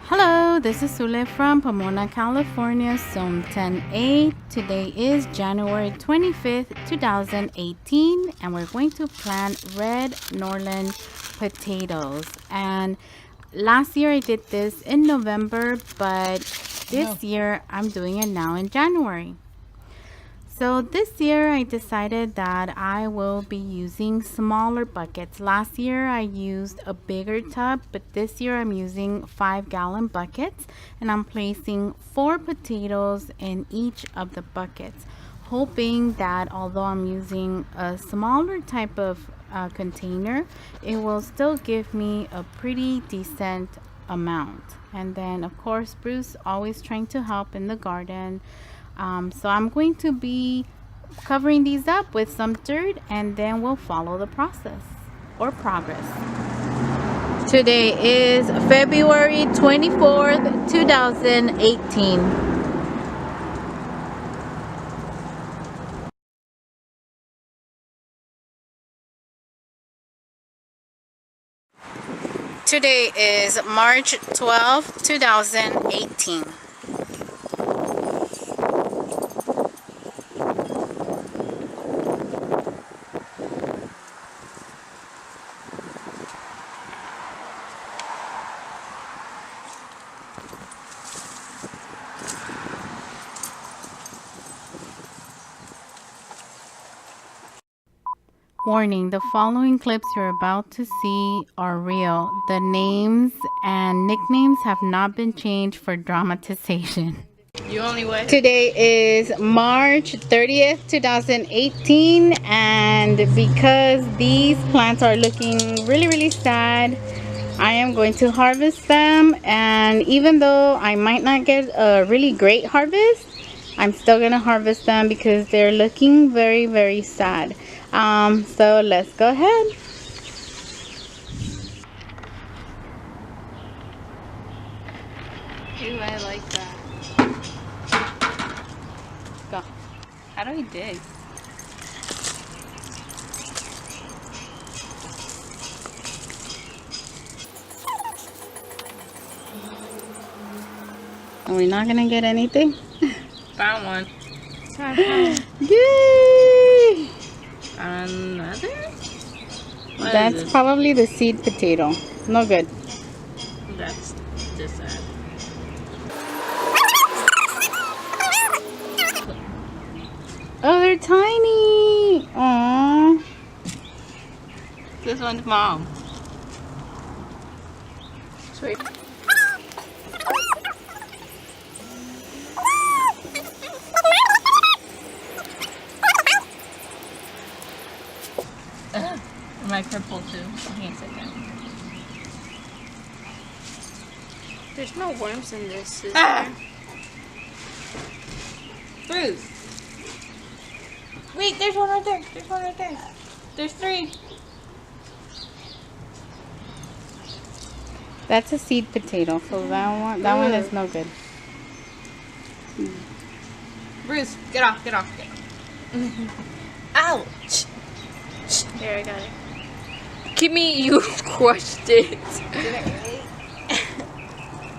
Hello, this is Zule from Pomona, California, Zone 10A. Today is January 25th, 2018, and we're going to plant red Norland potatoes. And last year I did this in November, but this year I'm doing it now in January. So this year I decided that I will be using smaller buckets. Last year I used a bigger tub, but this year I'm using 5-gallon buckets, and I'm placing 4 potatoes in each of the buckets, hoping that although I'm using a smaller type of container, it will still give me a pretty decent amount. And then of course Bruce always trying to help in the garden. So I'm going to be covering these up with some dirt, and then we'll follow the process or progress. Today is February 24th, 2018. Today is March 12th, 2018. Warning, the following clips you're about to see are real. The names and nicknames have not been changed for dramatization. You only way? Today is March 30th, 2018, and because these plants are looking really sad, I am going to harvest them. And even though I might not get a really great harvest, I'm still gonna harvest them because they're looking very sad. So let's go ahead. Ooh, I like that. Go. How do we dig? Are we not gonna get anything? Found one. Yay! Another? What That's probably the seed potato. No good. That's just sad. Oh, they're tiny. Aww. This one's mom. Sweet. My purple too. I can't sit down. There's no worms in this, is Ah! Bruce! Wait, there's one right there. There's one right there. There's 3. That's a seed potato, so that one is no good. Bruce, get off, get off, get off. Ouch! There, I got it. Give me, you crushed it. Did it really?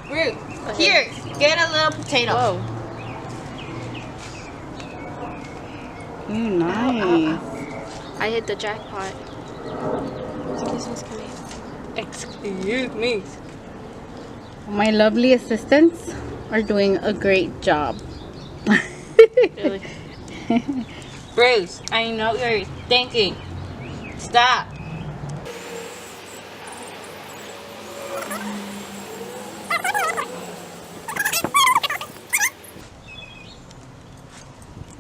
Bruce, here, get a little potato. Whoa. Ooh, nice. I hit the jackpot. Excuse me. My lovely assistants are doing a great job. Really? Bruce, I know you're thinking. Stop.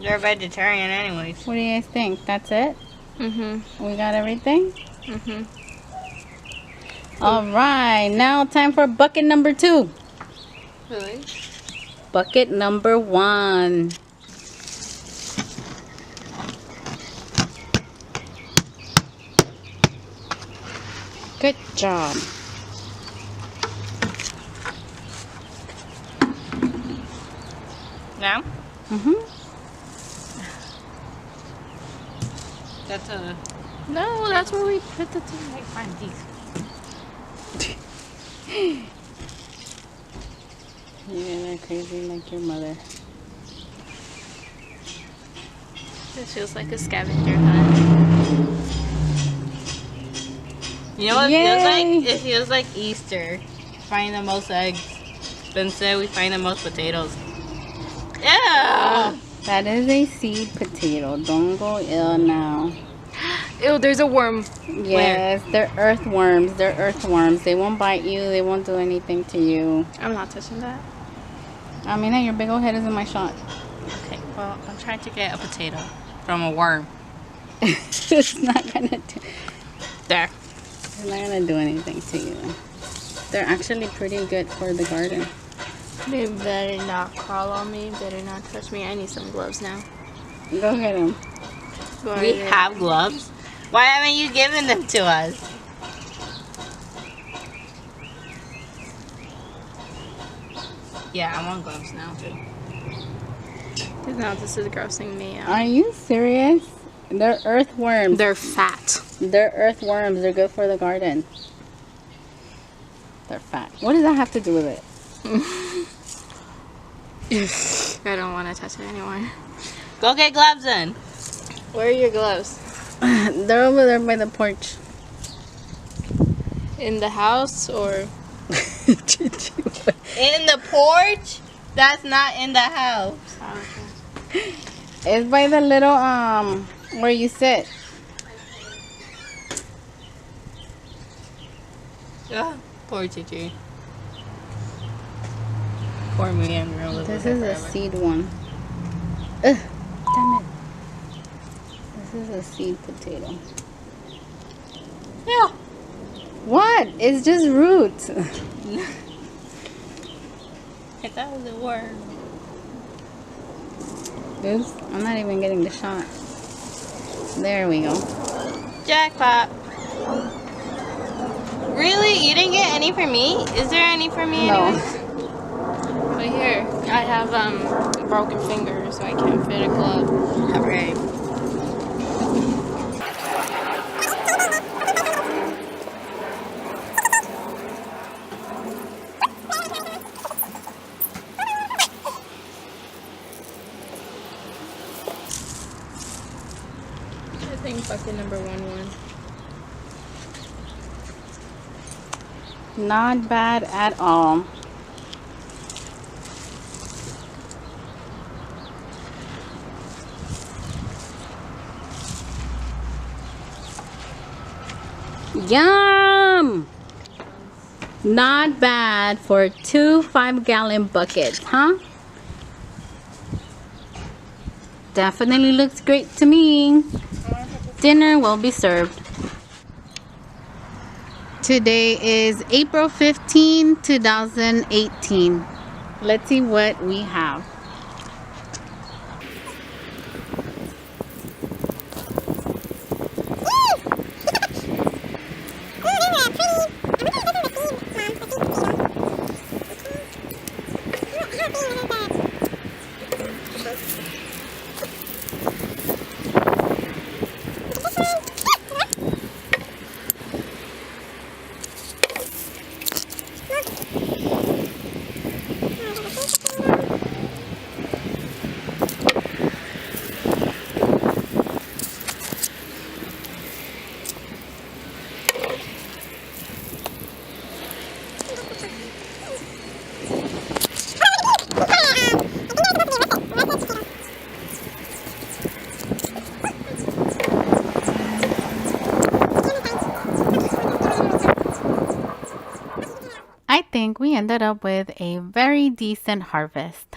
You're a vegetarian anyways. What do you guys think? That's it? Mm-hmm. We got everything? Mm-hmm. All right, now time for bucket number 2. Really? Bucket number 1. Good job. Now? Mm-hmm. That's a... No, that's where we put the thing. Find these. like crazy like your mother. This feels like a scavenger hunt. You know what it Yay! feels like? It feels like Easter. Find the most eggs. But instead we find the most potatoes. Yeah. That is a seed potato. Don't go ill now. Ew, there's a worm. Yes, they're earthworms. They're earthworms. They won't bite you. They won't do anything to you. I'm not touching that. I mean, your big old head is in my shot. Okay, well, I'm trying to get a potato from a worm. It's not gonna do. There. It's not gonna do anything to you. They're actually pretty good for the garden. They better not crawl on me. Better not touch me. I need some gloves now. Go get them. We have gloves. Why haven't you given them to us? Yeah, I want gloves now too. Because now this is grossing me out. Are you serious? They're earthworms. They're fat. They're earthworms. They're good for the garden. They're fat. What does that have to do with it? I don't want to touch it anymore. Go get gloves then. Where are your gloves? They're over there by the porch. In the house or? In the porch? That's not in the house. Oh, okay. It's by the little where you sit. Oh, poor Chichi. Poor me, I'm gonna live This with is her a forever. seed one. Ugh, damn it. This is a seed potato. Yeah. What? It's just roots. I thought it was a worm. Oops, I'm not even getting the shot. There we go. Jackpot. Really? You didn't get any for me? Is there any for me? No. anyways? But here, I have a broken finger, so I can't fit a glove. Alright. I think bucket number 1 won. Not bad at all. Yum! Not bad for 2 5-gallon buckets, huh? Definitely looks great to me. Dinner will be served. Today is April 15, 2018. Let's see what we have. I think we ended up with a very decent harvest.